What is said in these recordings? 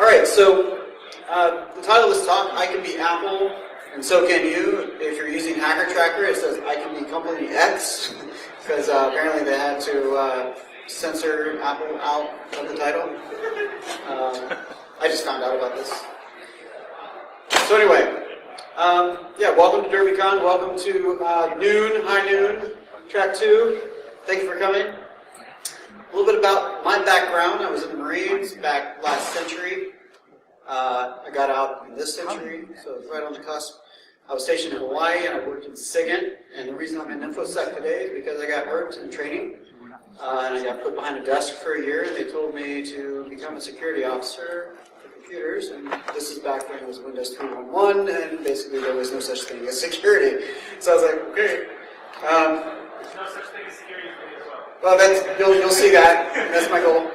Alright, so the title of this talk, I can be Apple, and so can you. If you're using Hacker Tracker, it says I can be company X, because apparently they had to censor Apple out of the title. I just found out about this. So anyway, yeah, welcome to DerbyCon, welcome to high noon, track 2. Thank you for coming. A little bit about my background. I was in the Marines back last century. I got out in this century, so it's right on the cusp. I was stationed in Hawaii and I worked in SIGINT, and the reason I'm in InfoSec today is because I got hurt in training. And I got put behind a desk for a year, and they told me to become a security officer for computers, and this is back when it was Windows 3.1, and basically there was no such thing as security. So I was like, okay. There's no such thing as security for me as well. Well, that's, you'll see that. That's my goal.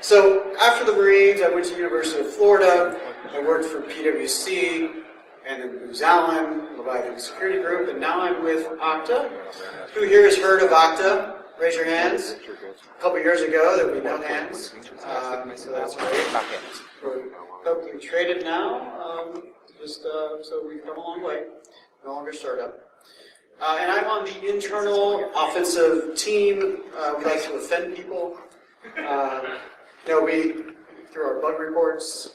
So after the Marines, I went to the University of Florida. I worked for PwC, and then Booz Allen, Leviathan Security Group, and now I'm with Okta. Who here has heard of Okta? Raise your hands. A couple years ago, there would be no hands, so that's great. We're publicly traded now, so we've come a long way. No longer startup. And I'm on the internal offensive team. We like to offend people. Through our bug reports.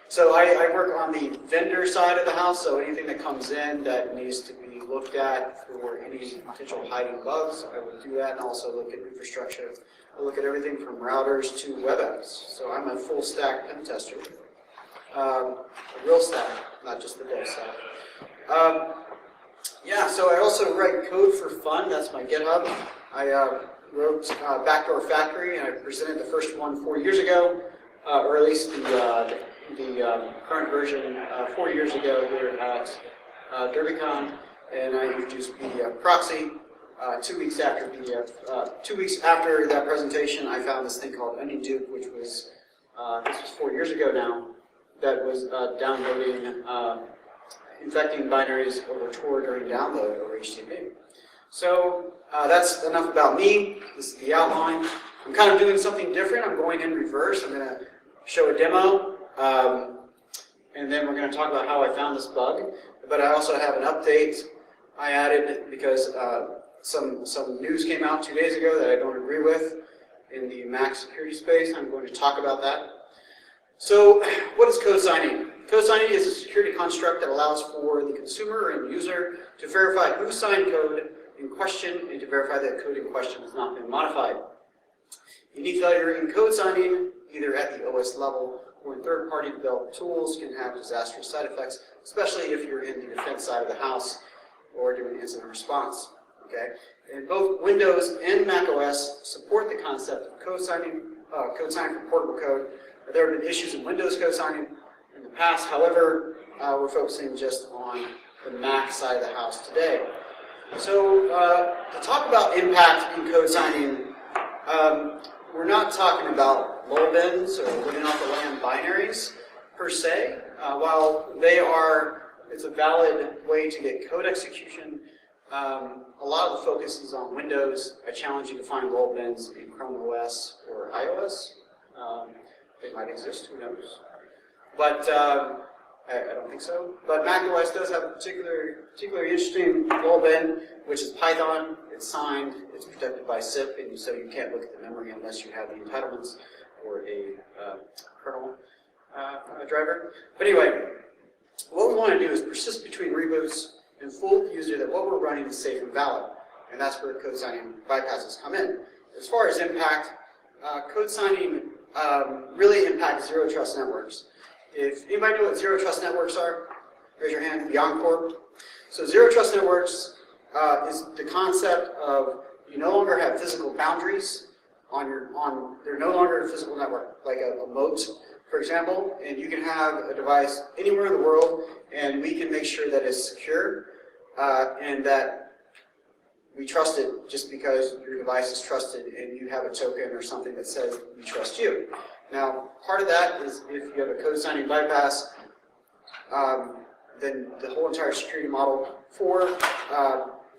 So I work on the vendor side of the house, so anything that comes in that needs to be looked at for any potential hiding bugs, I will do that, and also look at infrastructure. I look at everything from routers to web apps. So I'm a full stack pen tester. A real stack, not just the dev stack. Yeah, so I also write code for fun. That's my GitHub. I wrote Backdoor Factory, and I presented the first one 4 years ago, or at least the current version 4 years ago here at DerbyCon, and I introduced PDF proxy. 2 weeks after PDF, 2 weeks after that presentation, I found this thing called Onion Duke, which was this was 4 years ago now. That was downloading, infecting binaries over Tor during download over HTTP. So that's enough about me. This is the outline. I'm kind of doing something different. I'm going in reverse. I'm going to show a demo, and then we're going to talk about how I found this bug. But I also have an update I added because some news came out 2 days ago that I don't agree with in the Mac security space. I'm going to talk about that. So what is code signing? Code signing is a security construct that allows for the consumer and user to verify who signed code in question and to verify that code in question has not been modified. Any failure in code signing, either at the OS level or in third-party developed tools, can have disastrous side effects, especially if you're in the defense side of the house or doing incident response. Okay? And both Windows and Mac OS support the concept of code signing for portable code. There have been issues in Windows code signing in the past. However, we're focusing just on the Mac side of the house today. So to talk about impact in code signing, we're not talking about low bins or living off the land binaries per se. While it's a valid way to get code execution, a lot of the focus is on Windows. I challenge you to find low bins in Chrome OS or iOS. They might exist, who knows? But I don't think so. But Mac OS does have a particularly interesting low bin, which is Python. It's signed, it's protected by SIP, and so you can't look at the memory unless you have the entitlements or a kernel driver. But anyway, what we want to do is persist between reboots and fool the user that what we're running is safe and valid. And that's where code signing bypasses come in. As far as impact, code signing really impacts zero trust networks. If anybody know what zero trust networks are, raise your hand. Beyond Corp. So zero trust networks is the concept of you no longer have physical boundaries they're no longer a physical network, like a moat, for example, and you can have a device anywhere in the world, and we can make sure that it's secure and that we trust it just because your device is trusted and you have a token or something that says we trust you. Now, part of that is if you have a code signing bypass, then the whole entire security model for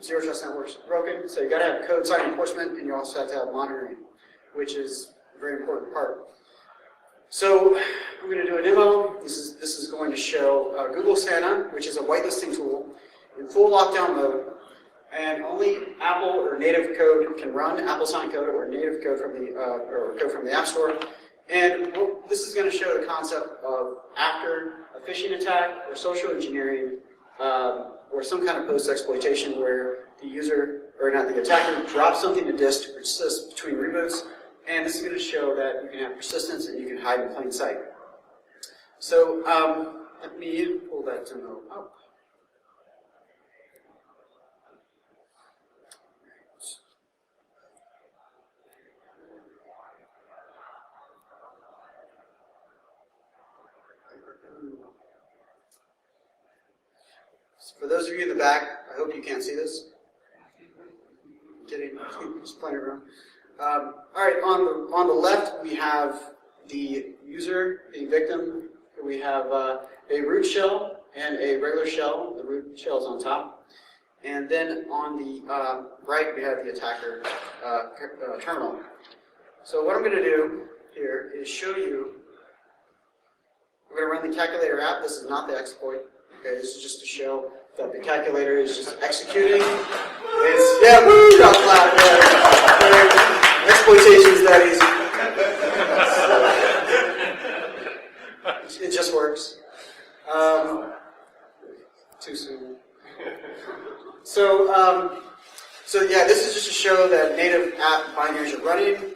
zero trust networks is broken. So you got to have code signing enforcement, and you also have to have monitoring, which is a very important part. So I'm going to do a demo. This is going to show Google Santa, which is a whitelisting tool, in full lockdown mode, and only Apple or native code can run, Apple sign code or native code from the App Store. And this is going to show the concept of after a phishing attack or social engineering or some kind of post-exploitation where the user, or not the attacker, drops something to disk to persist between reboots. And this is going to show that you can have persistence and you can hide in plain sight. So let me pull that demo up. For those of you in the back, I hope you can't see this. I'm kidding, there's plenty of room. All right, on the left we have the user, the victim. We have a root shell and a regular shell. The root shell is on top. And then on the right we have the attacker terminal. So what I'm going to do here is show you, I'm going to run the calculator app. This is not the exploit. Okay, this is just to show that the calculator is just executing. Yeah, woo, not loud. Yeah. Exploitation's that easy. It just works. Too soon. So yeah, this is just to show that native app binaries are running.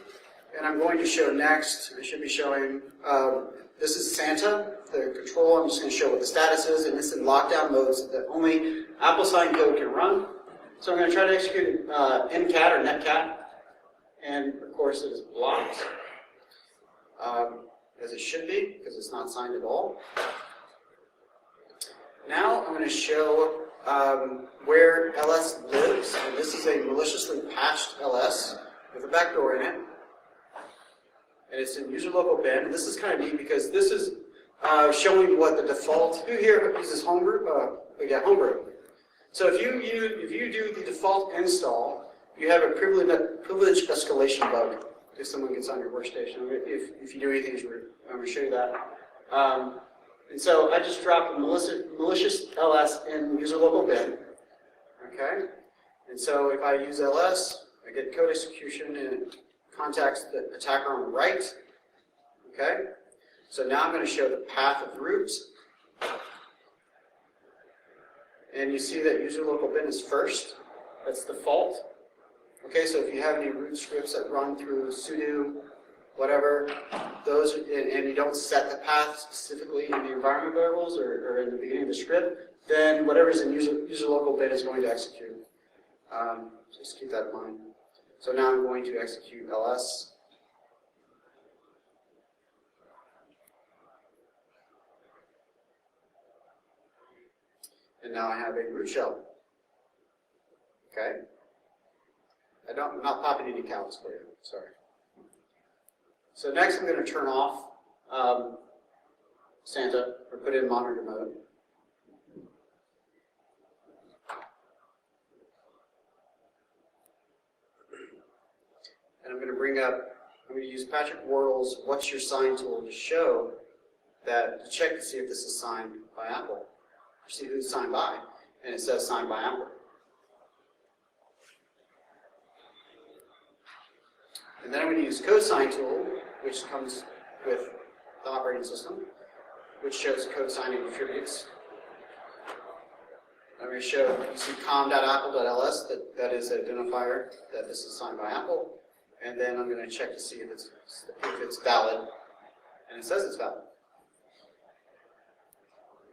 And I'm going to show next, I should be showing, this is Santa, the control. I'm just going to show what the status is, and it's in lockdown modes that only Apple sign code can run. So I'm going to try to execute ncat or netcat, and of course it is blocked, as it should be, because it's not signed at all. Now I'm going to show where LS lives, and this is a maliciously patched LS with a backdoor in it. And it's in user local bin. This is kind of neat because this is showing what the default. Who here uses Homebrew? Yeah, Homebrew. So if you do the default install, you have a privilege escalation bug if someone gets on your workstation. If you do anything, I'm going to show you that. And so I just dropped a malicious LS in user local bin. Okay. And so if I use LS, I get code execution and it contacts the attacker on the right. Okay? So now I'm going to show the path of root. And you see that user local bin is first. That's default. Okay, so if you have any root scripts that run through sudo, whatever, those, and you don't set the path specifically in the environment variables or in the beginning of the script, then whatever's in user local bin is going to execute. Just keep that in mind. So now I'm going to execute ls. And now I have a root shell. Okay? I'm not popping any counts for you, sorry. So next I'm going to turn off Santa or put it in monitor mode. And I'm going to use Patrick Worrell's What's Your Sign tool to show that, to check to see if this is signed by Apple. Or see who's signed by, and it says signed by Apple. And then I'm going to use Code Sign tool, which comes with the operating system, which shows code signing attributes. I'm going to show, you see com.apple.ls, that is an identifier that this is signed by Apple. And then I'm going to check to see if it's valid, and it says it's valid.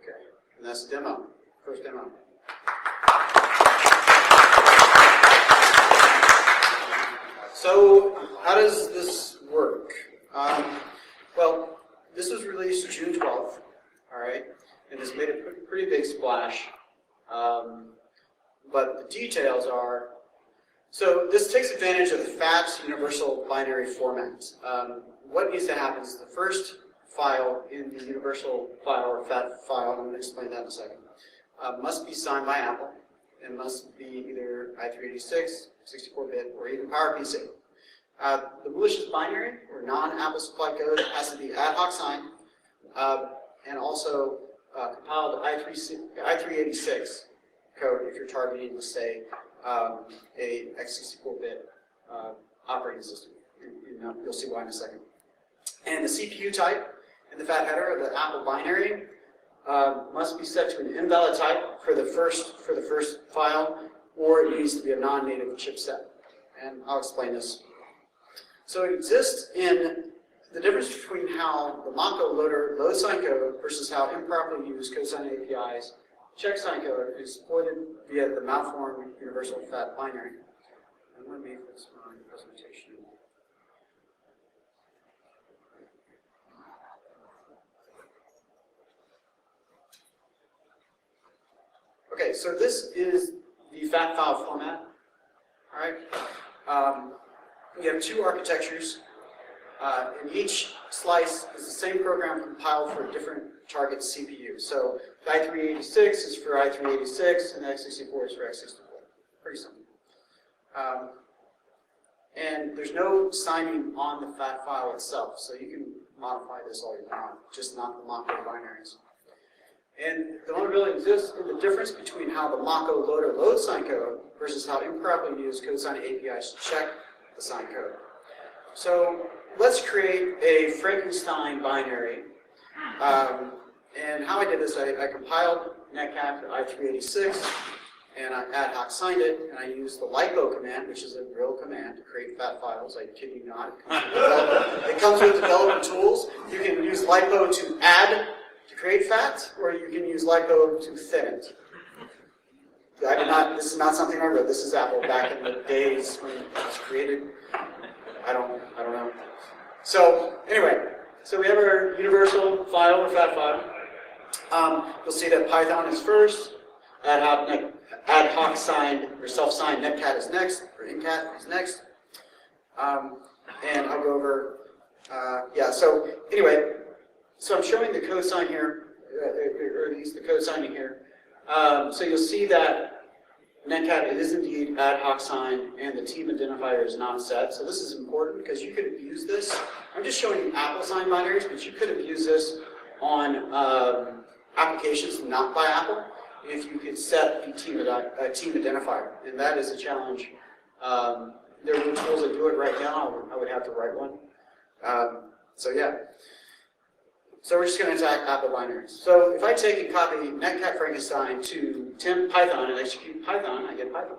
Okay, and that's the demo, first demo. So how does this work? Well, this was released June 12th, all right, and it's made a pretty big splash. But the details are, so this takes advantage of the FAT universal binary format. What needs to happen is the first file in the universal file or FAT file, and I'm going to explain that in a second, must be signed by Apple and must be either i386, 64-bit, or even PowerPC. The malicious binary, or non-Apple supplied code, has to be ad hoc signed, and also compiled I386 code if you're targeting, let's say, a x64-bit operating system. You'll see why in a second. And the CPU type in the fat header, the Apple binary, must be set to an invalid type for the first file, or it needs to be a non-native chipset. And I'll explain this. So it exists in the difference between how the Mako loader loads sign code versus how improperly used cosine APIs check sign code is exploited via the malformed universal fat binary. And let me make this my presentation. Okay, so this is the fat file format. All right. We have two architectures. And each slice is the same program compiled for a different target CPU. So the i386 is for i386, and the x64 is for x64. Pretty simple. And there's no signing on the fat file itself, so you can modify this all you want, just not the Mako binaries. And the vulnerability exists in the difference between how the Mako loader loads sign code versus how improperly used cosine APIs check the sign code. So let's create a Frankenstein binary. And how I did this, I compiled netcat to i386, and I ad hoc signed it, and I used the lipo command, which is a real command to create fat files. I kid you not. It comes with development tools. You can use lipo to add to create fat, or you can use lipo to thin it. This is not something I wrote. This is Apple back in the days when it was created. I don't know. So anyway, so we have our universal file or fat file. You'll see that Python is first, ad hoc signed or self-signed netcat is next, or incat is next. And I'll go over, so anyway, so I'm showing the code sign here, or at least the code signing here. So you'll see that netcat is indeed ad hoc signed, and the team identifier is not set. So this is important because you could abuse this. I'm just showing you Apple signed binaries, but you could abuse this on applications not by Apple if you could set the team identifier, and that is a challenge. There are tools that do it right now. I would have to write one. So yeah. So we're just going to attack Apple binaries. So if I take and copy netcat Frankenstein to temp Python and execute Python, I get Python.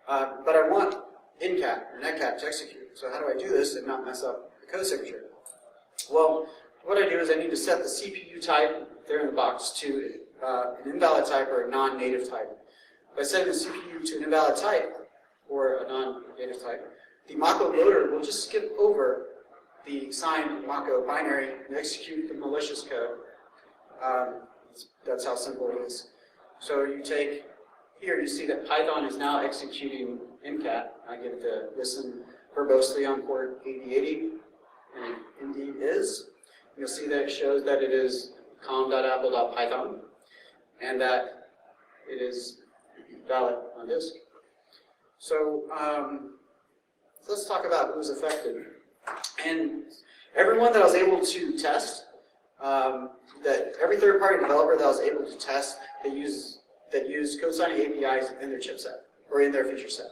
But I want incat or netcat to execute. So how do I do this and not mess up the code signature? Well, what I do is I need to set the CPU type there in the box to an invalid type or a non-native type. By setting the CPU to an invalid type or a non-native type, the Mako loader will just skip over the signed Mako binary and execute the malicious code. That's how simple it is. So you take, here you see that Python is now executing incat. I get to listen verbosely on port 8080, and it indeed is. You'll see that it shows that it is com.apple.python, and that it is valid on disk. So let's talk about who's affected. And everyone that I was able to test, that every third-party developer that I was able to test that use code signing APIs in their chipset or in their feature set,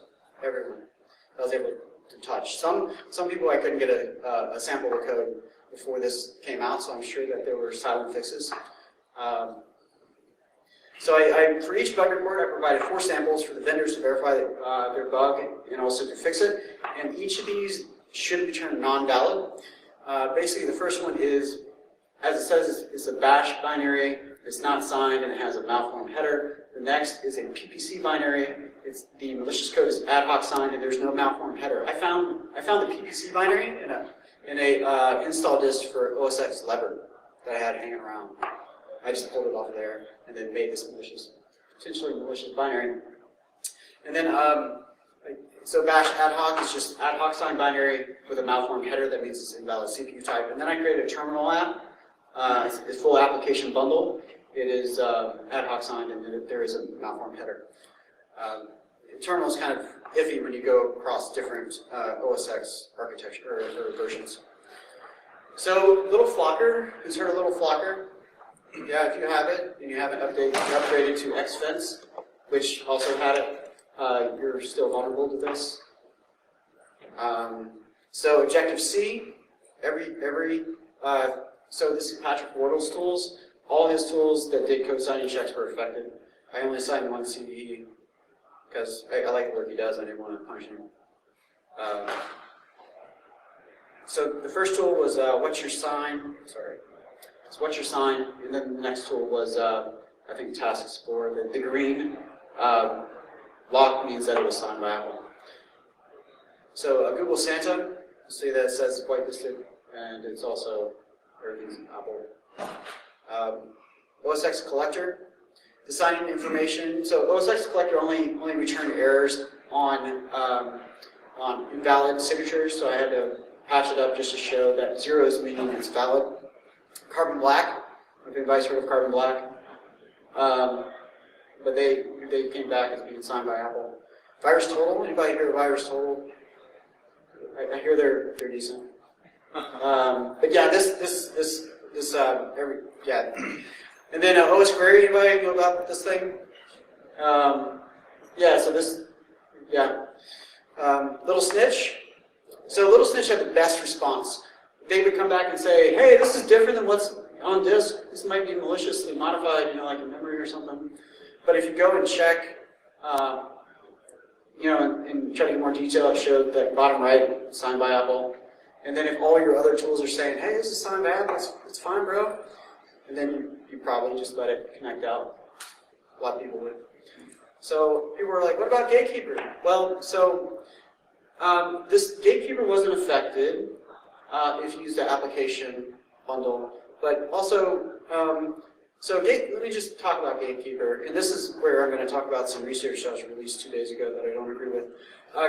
everyone I was able to touch. Some people I couldn't get a sample of code before this came out, so I'm sure that there were silent fixes. So for each bug report, I provided 4 samples for the vendors to verify their bug and also to fix it. And each of these should be turned non-valid. Basically, the first one is, as it says, it's a bash binary. It's not signed and it has a malformed header. The next is a PPC binary. The malicious code is ad hoc signed and there's no malformed header. I found the PPC binary in a install disk for OS X Leopard that I had hanging around. I just pulled it off of there and then made this potentially malicious binary. And then so bash ad hoc is just ad hoc signed binary with a malformed header. That means it's invalid CPU type. And then I created a terminal app. It's full application bundle. It is ad hoc signed and there is a malformed header. internal is kind of iffy when you go across different OS X architecture or versions. So little flocker, who's heard of little flocker? Yeah, if you have it and you haven't upgraded to Xfence, which also had it, you're still vulnerable to this. So Objective-C, so this is Patrick Wardle's tools. All his tools that did code signing checks were affected. I only signed one CVE because I like the work he does. I didn't want to punish him. So the first tool was what's your sign? Sorry, it's what's your sign, and then the next tool was I think Task Explorer. The green lock means that it was signed by Apple. So Google Santa, see that it says whitelisted, and it's also everything's Apple. OS X Collector, the signing information. So OS X Collector only returned errors on invalid signatures. So I had to patch it up just to show that zeros meaning it's valid. Carbon Black, if anybody's heard of Carbon Black, but they came back as being signed by Apple. Virus Total, anybody hear of Virus Total? I hear they're decent. But yeah, yeah. And then OS Query, anybody know about this thing? Yeah, so this, yeah. Little Snitch. So Little Snitch had the best response. They would come back and say, hey, this is different than what's on disk. This might be maliciously modified, like in memory or something. But if you go and check, and try to get more detail, it showed that bottom right, signed by Apple. And then if all your other tools are saying, hey, this is signed by Apple, it's fine, bro. And then you probably just let it connect out. A lot of people would. So people were like, what about Gatekeeper? Well, so this Gatekeeper wasn't affected if you use the application bundle. But also, let me just talk about Gatekeeper. And this is where I'm going to talk about some research that was released 2 days ago that I don't agree with.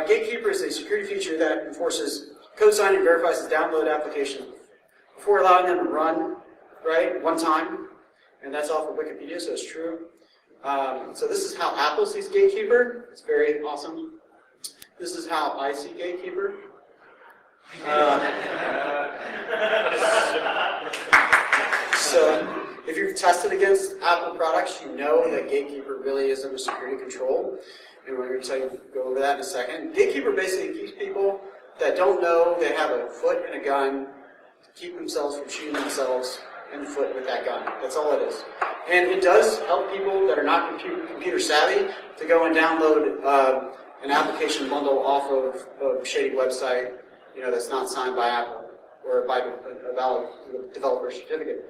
Gatekeeper is a security feature that enforces code signing and verifies the download application before allowing them to run, right, one time. And that's off of Wikipedia, so it's true. So this is how Apple sees Gatekeeper. It's very awesome. This is how I see Gatekeeper. So if you've tested against Apple products, you know that Gatekeeper really isn't a security control. And we're going to go over that in a second. Gatekeeper basically keeps people that don't know they have a foot and a gun to keep themselves from shooting themselves in the foot with that gun. That's all it is. And it does help people that are not computer savvy to go and download an application bundle off of a shady website, that's not signed by Apple or by a valid developer certificate.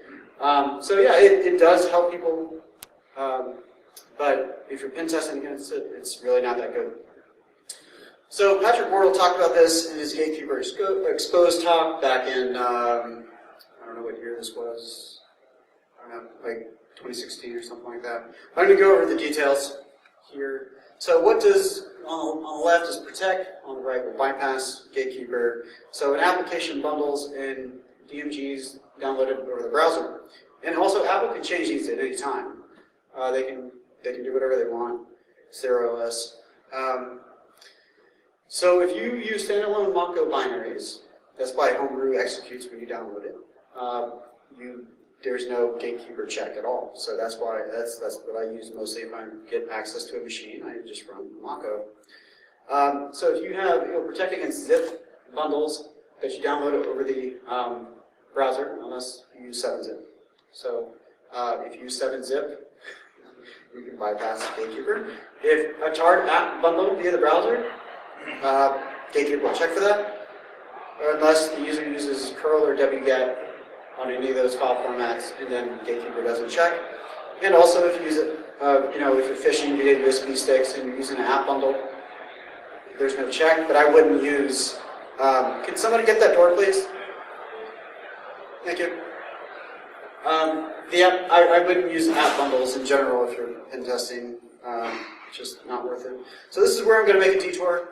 So yeah, it does help people, but if you're pen testing against it, it's really not that good. So Patrick Wardle talked about this in his Gatekeeper Exposed talk back in, I don't know what year this was, I don't know, like 2016 or something like that. I'm going to go over the details here. So what does, on the left is protect, on the right will bypass Gatekeeper. So in application bundles and DMGs downloaded over the browser. And also Apple can change these at any time. They can do whatever they want. It's their OS. So if you use standalone Mongo binaries, that's why Homebrew executes when you download it. There's no Gatekeeper check at all. So that's why that's what I use mostly if I get access to a machine. I just run Mongo. So if you have protect against zip bundles that you download over the browser, unless you use 7-zip. So if you use 7-zip, you can bypass Gatekeeper. If a tarred app bundle via the browser, Gatekeeper will check for that, or unless the user uses curl or wget on any of those file formats, and then Gatekeeper doesn't check. And also, if you use it, if you're phishing via USB sticks and you're using an app bundle, there's no check. But I wouldn't use. Can somebody get that door, please? Thank you. I wouldn't use app bundles in general if you're pen testing. It's just not worth it. So this is where I'm going to make a detour.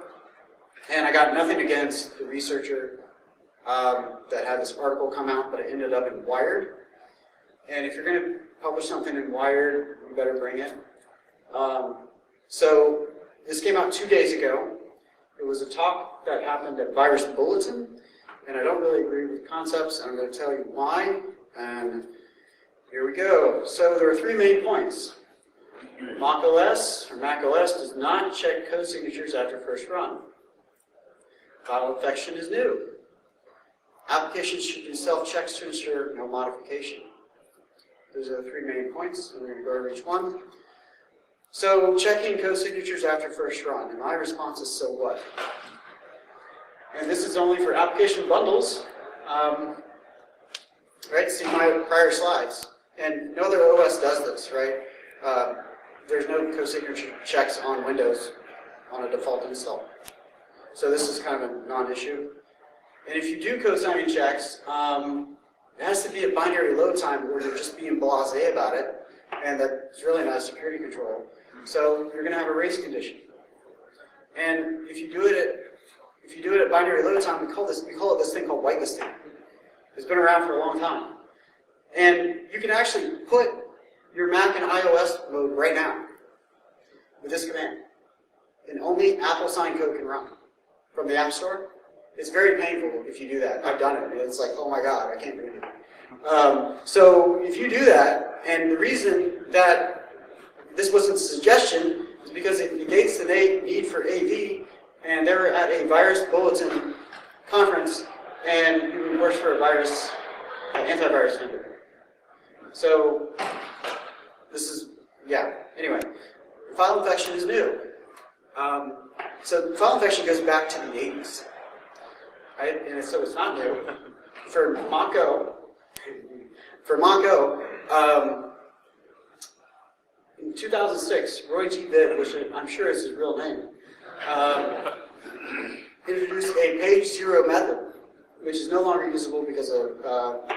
And I got nothing against the researcher that had this article come out, but it ended up in Wired. And if you're going to publish something in Wired, you better bring it. So this came out 2 days ago. It was a talk that happened at Virus Bulletin, and I don't really agree with concepts, and I'm going to tell you why, and here we go. So there are 3 main points. Mac OS does not check code signatures after first run. File infection is new. Applications should do self-checks to ensure no modification. Those are the 3 main points, and we're going to go over each one. So, checking code signatures after first run, and my response is, so what? And this is only for application bundles. Right, see my prior slides. And no other OS does this, right? There's no code signature checks on Windows on a default install. So this is kind of a non-issue. And if you do code signing checks, it has to be a binary load time where you're just being blasé about it, and that's really not a security control. So you're going to have a race condition. And if you do it at binary load time, we call it this thing called whitelisting. It's been around for a long time. And you can actually put your Mac and iOS mode right now with this command. And only Apple signed code can run from the App Store. It's very painful if you do that. I've done it. And it's like, oh my God, I can't read it. So if you do that, and the reason that this wasn't a suggestion is because it negates the need for AV, and they were at a Virus Bulletin conference, and it works for a antivirus vendor. So this is, yeah, anyway. File infection is new. So file infection goes back to the 80s. Right? And so it's not new. For Mac OS, in 2006, Roy G. Bibb, which I'm sure is his real name, introduced a page zero method, which is no longer usable because of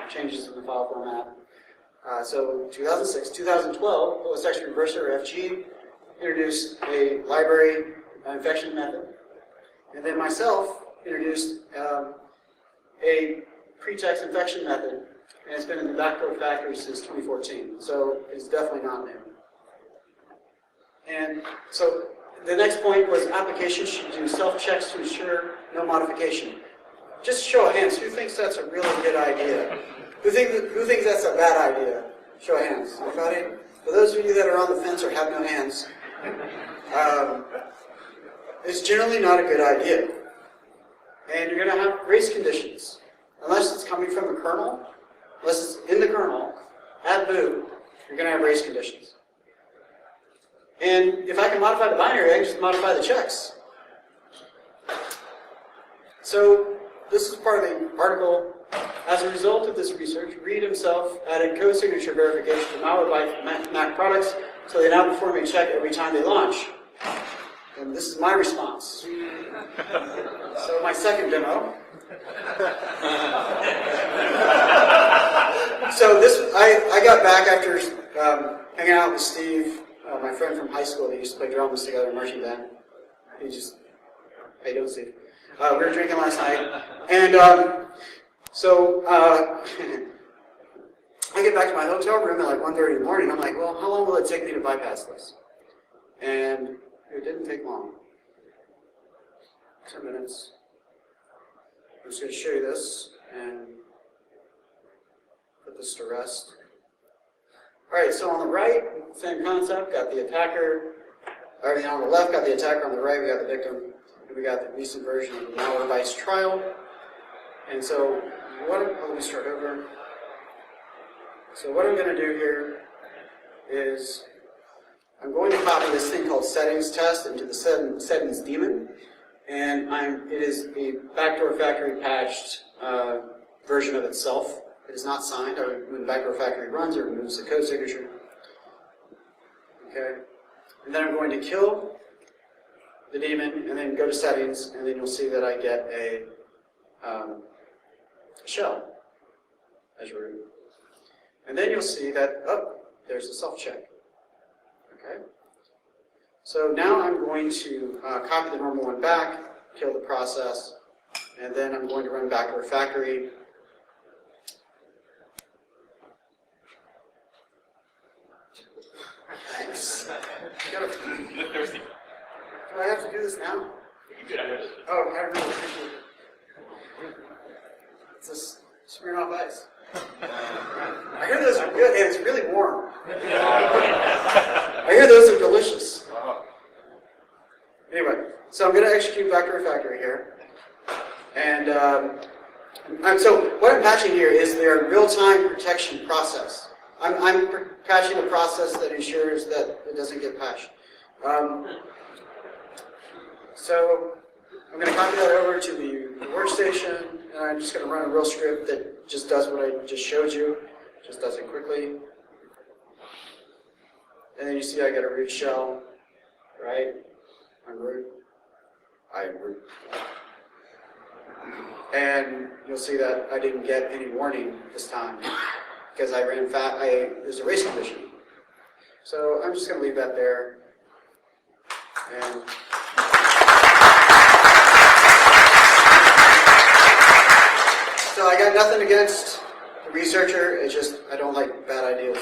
changes in the file format. So 2006, 2012, OSX Reverser FG introduced a library infection method, and then myself introduced a pretext infection method, and it's been in the backdoor factory since 2014. So it's definitely not new. And so the next point was applications should do self-checks to ensure no modification. Just show of hands, who thinks that's a really good idea? Who thinks that's a bad idea? Show of hands. Anybody? For those of you that are on the fence or have no hands, it's generally not a good idea. And you're going to have race conditions. Unless it's coming from the kernel, unless it's in the kernel, at boot, you're going to have race conditions. And if I can modify the binary, I can just modify the checks. So this is part of the article. As a result of this research, Reed himself added code signature verification to malware-byte Mac products so they now perform a check every time they launch. And this is my response. So my second demo. So this, I got back after hanging out with Steve, my friend from high school that used to play drums together in marching band. He just, hey, don't Steve. We were drinking last night, and so I get back to my hotel room at like 1:30 in the morning. I'm like, well, how long will it take me to bypass this? And it didn't take long. 10 minutes. I'm just going to show you this and put this to rest. All right, so on the right, same concept. Got the attacker. Everything on the left, got the attacker. On the right, we got the victim. And we got the recent version of the malware-bytes trial. And so, let me start over. So what I'm going to do here is I'm going to copy this thing called settings test into the settings daemon, and it is a backdoor factory patched version of itself. It is not signed. When backdoor factory runs, it removes the code signature. Okay, and then I'm going to kill the daemon, and then go to settings, and then you'll see that I get a shell as root. And then you'll see that, oh, there's the self-check. Okay? So now I'm going to copy the normal one back, kill the process, and then I'm going to run backdoor factory. Thanks. Go to do this now? You could have it. Oh, I really appreciate it. It's just Smirnoff Ice. I hear those are good, and it's really warm. I hear those are delicious. Anyway, so I'm going to execute Vector Factory here. And so what I'm patching here is their real-time protection process. I'm patching a process that ensures that it doesn't get patched. So I'm going to copy that over to the workstation, and I'm just going to run a real script that just does what I just showed you, just does it quickly. And then you see I get a root shell, right? I'm root. I am root. And you'll see that I didn't get any warning this time because I ran there's a race condition. So I'm just going to leave that there. And so I got nothing against the researcher, it's just I don't like bad ideas.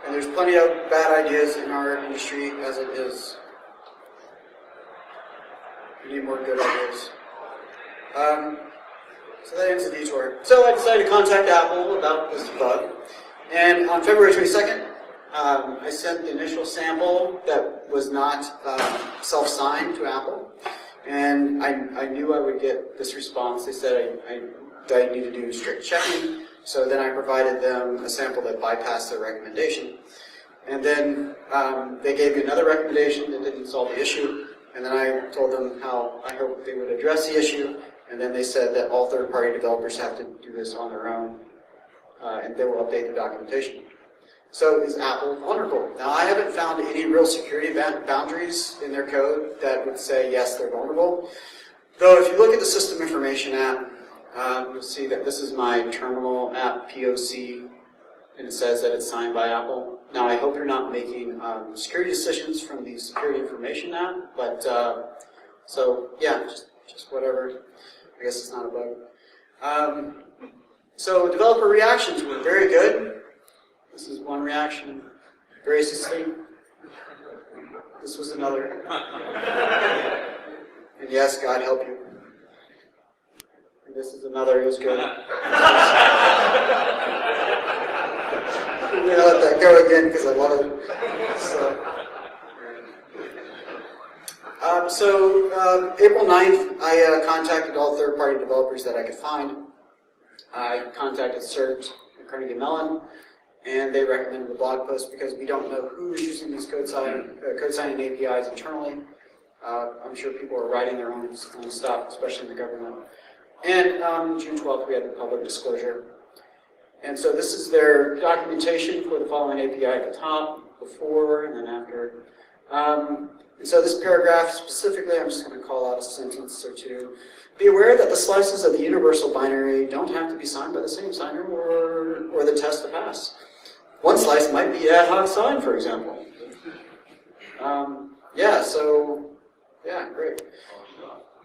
And there's plenty of bad ideas in our industry as it is. We need more good ideas. So that ends the detour. So I decided to contact Apple about this bug. And on February 22nd, I sent the initial sample that was not self-signed to Apple. And I knew I would get this response. They said I need to do strict checking. So then I provided them a sample that bypassed their recommendation. And then they gave me another recommendation that didn't solve the issue. And then I told them how I hoped they would address the issue. And then they said that all third-party developers have to do this on their own. And they will update the documentation. So is Apple vulnerable? Now, I haven't found any real security boundaries in their code that would say, yes, they're vulnerable. Though, if you look at the System Information app, you'll see that this is my terminal app POC, and it says that it's signed by Apple. Now, I hope you're not making security decisions from the Security Information app, but so yeah, just whatever. I guess it's not a bug. So developer reactions were very good. This is one reaction, very succinct. This was another. And yes, God help you. And this is another, it was good. I'm going to let that go again because I love it. So April 9th, I contacted all third-party developers that I could find. I contacted CERT and Carnegie Mellon, and they recommended the blog post because we don't know who's using these code signing APIs internally. I'm sure people are writing their own stuff, especially in the government. And on June 12th, we had the public disclosure. And so this is their documentation for the following API at the top, before, and then after. And so this paragraph specifically, I'm just going to call out a sentence or two. Be aware that the slices of the universal binary don't have to be signed by the same signer or the test to pass. One slice might be ad hoc signed, for example. Yeah, great.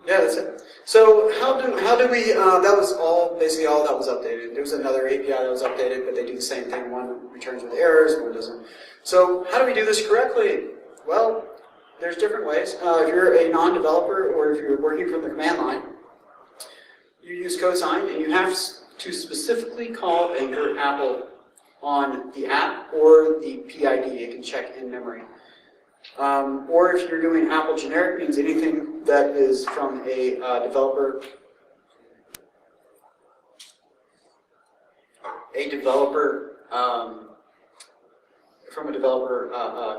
Yeah, that's it. So how do we, that was basically all that was updated. There was another API that was updated, but they do the same thing. One returns with errors, one doesn't. So how do we do this correctly? Well, there's different ways. If you're a non-developer or if you're working from the command line, you use CodeSign, and you have to specifically call Anchor Apple on the app or the PID. It can check in memory. Or if you're doing Apple generic, means anything that is from a developer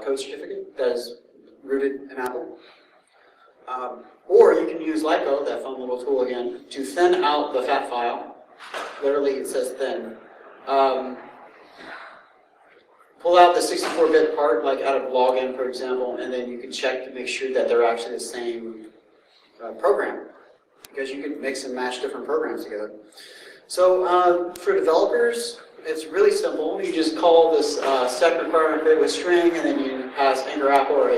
code certificate that is rooted in Apple. Or you can use LIPO, that fun little tool again, to thin out the FAT file. Literally, it says thin. Pull out the 64-bit part, like out of login, for example, and then you can check to make sure that they're actually the same program, because you can mix and match different programs together. So for developers, it's really simple. You just call this set requirement create with string, and then you pass Anchor Apple or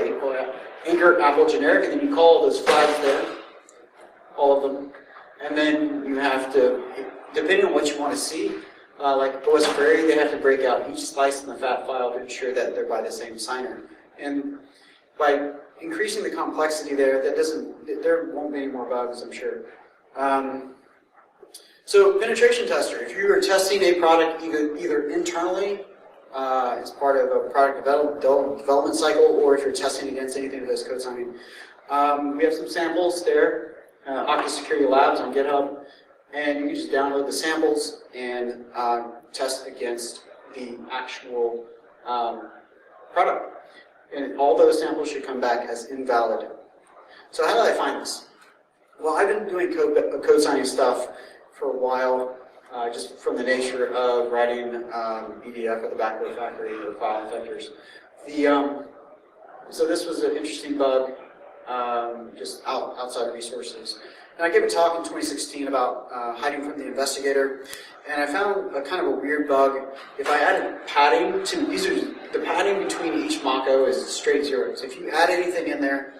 Anchor Apple generic, and then you call those flags there, all of them, and then you have to, depending on what you want to see, like OS Query, they have to break out each slice in the fat file to ensure that they're by the same signer. And by increasing the complexity there, there won't be any more bugs, I'm sure. So penetration tester, if you are testing a product either internally as part of a product development cycle, or if you're testing against anything that does code signing, we have some samples there, Okta Security Labs on GitHub, and you can just download the samples and test against the actual product. And all those samples should come back as invalid. So how did I find this? Well, I've been doing code signing stuff for a while, just from the nature of writing BDF at the backward factory or file infectors. So this was an interesting bug, just outside resources. And I gave a talk in 2016 about hiding from the investigator, and I found a kind of a weird bug. If I added padding to the padding between each Mako is straight zeros. If you add anything in there,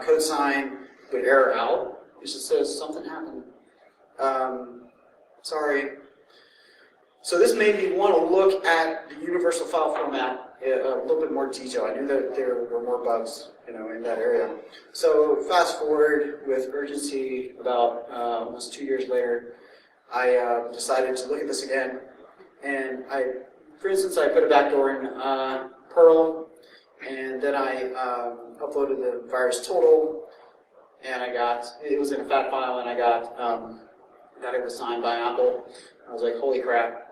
code sign would error out. It just says something happened. Sorry. So this made me want to look at the universal file format in a little bit more detail. I knew that there were more bugs, in that area. So fast forward with urgency, about almost 2 years later, I decided to look at this again. And for instance, I put a backdoor in Perl, and then I uploaded the virus total, and it was in a FAT file, and I got that it was signed by Apple. I was like, holy crap.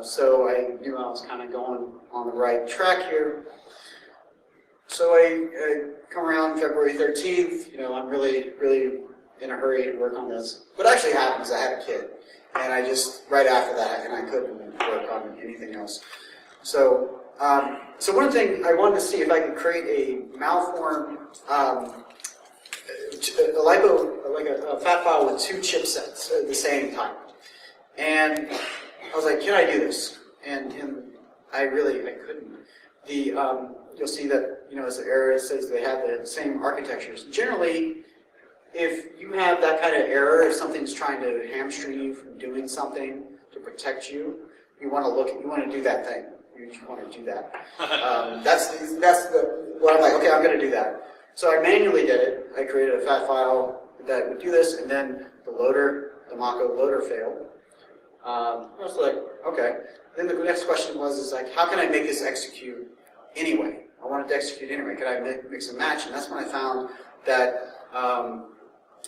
So I knew I was kind of going on the right track here. So I come around February 13th, I'm really, really in a hurry to work on this. What actually happened is I had a kid, and I just, right after that, and I couldn't work on anything else. So, one thing I wanted to see if I could create a malformed, a FAT file with 2 chipsets at the same time. And I was like, can I do this? And I couldn't. You'll see that, as the error says they have the same architectures. Generally, if you have that kind of error, if something's trying to hamstring you from doing something to protect you, you want to do that thing. You want to do that. What I'm like, okay, I'm going to do that. So I manually did it. I created a FAT file that would do this, and then the Mako loader failed. I was like, okay. Then the next question was, how can I make this execute anyway? I wanted to execute anyway. Could I mix and match? And that's when I found that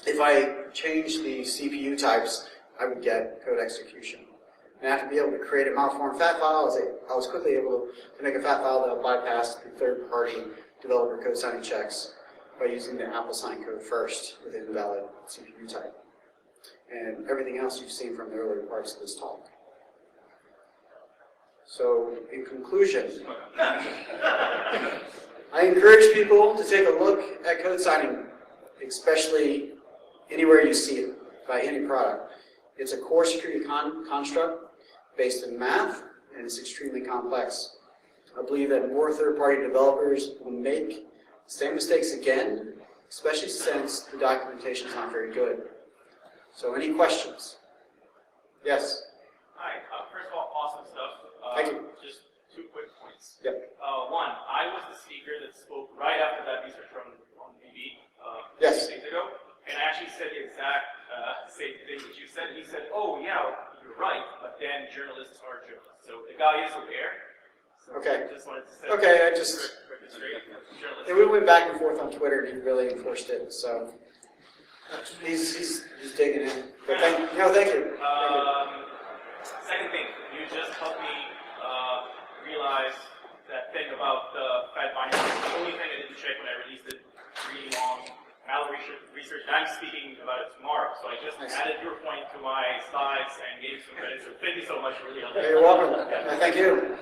if I changed the CPU types, I would get code execution. And I have to be able to create a malformed FAT file. I was quickly able to make a FAT file that bypassed the third-party developer code signing checks by using the Apple sign code first with an invalid CPU type. And everything else you've seen from the earlier parts of this talk. So, in conclusion, I encourage people to take a look at code signing, especially anywhere you see it, by any product. It's a core security construct based in math, and it's extremely complex. I believe that more third-party developers will make the same mistakes again, especially since the documentation is not very good. So, any questions? Yes? Hi. First of all, awesome stuff. Thank you. Just 2 quick points. Yep. One, I was the speaker that spoke right after that research on BB Yes. 2 days ago, and I actually said the exact same thing that you said. He said, "Oh yeah, you're right," but then journalists are journalists, so the guy is aware. So Okay. I just wanted to say. Okay, I just. Straight. Journalists. And we went back and forth on Twitter, and he really enforced it. So he's digging in. But thank you. Thank you. Second thing, you just helped me realize that thing about the FAT binding. The only thing I didn't check when I released it really long malware research, and I'm speaking about it tomorrow. So I just added your point to my slides and gave some credit. So thank you so much for really helping. You're welcome. Thank you.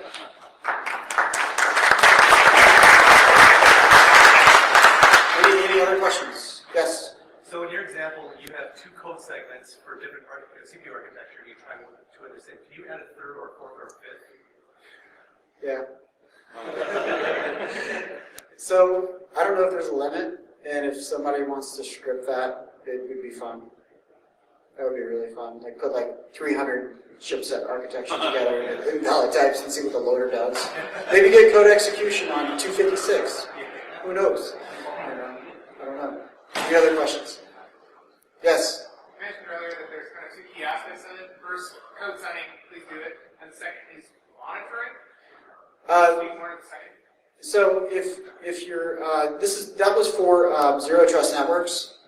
Any other questions? Yes. So in your example, you have 2 code segments for different CPU architecture. You try to understand. Can you add a 3rd or 4th or 5th? Yeah. So I don't know if there's a limit, and if somebody wants to script that, it would be fun. That would be really fun. Like put like 300 chipset architecture together in palette types and see what the loader does. Maybe get code execution on 256. Who knows? I don't know. Any other questions? Yes? You mentioned earlier that there's kind of two key aspects of it. First, code signing, please do it. And the second is monitoring. Speak more to the second. So if you're that was for zero trust networks.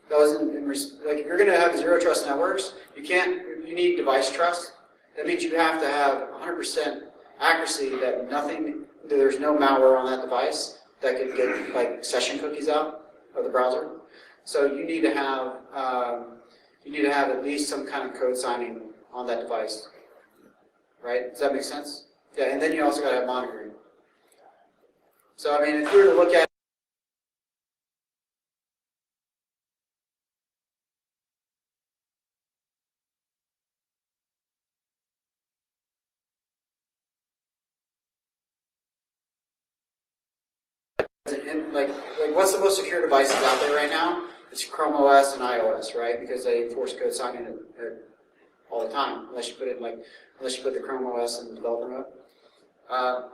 That was like if you're going to have zero trust networks, you need device trust. That means you have to have 100% accuracy that there's no malware on that device that could get like session cookies out of the browser. So you need to have at least some kind of code signing on that device, right? Does that make sense? Yeah, and then you also got to have monitoring. So I mean, if we were to look at like what's the most secure devices out there right now? It's Chrome OS and iOS, right? Because they enforce code signing all the time, unless you put the Chrome OS in the developer mode.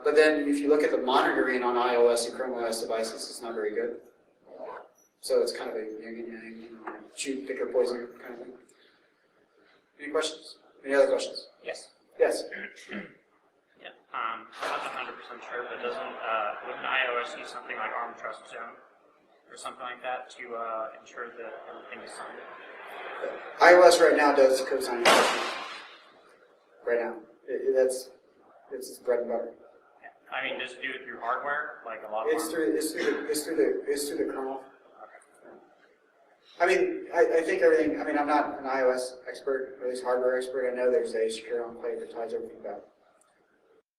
But then if you look at the monitoring on iOS and Chrome OS devices, it's not very good. So it's kind of a yin and yang, shoot, pick your poison kind of thing. Any questions? Any other questions? Yes. Yes. Yeah. I'm not 100% sure, but wouldn't iOS use something like ARM Trust Zone or something like that to ensure that everything is signed? iOS right now does code signing. Right now, it's bread and butter. I mean, does it do it through hardware, like a lot of? It's through the kernel. I mean, I think everything. I mean, I'm not an iOS expert, or at least hardware expert. I know there's a secure enclave that ties everything back.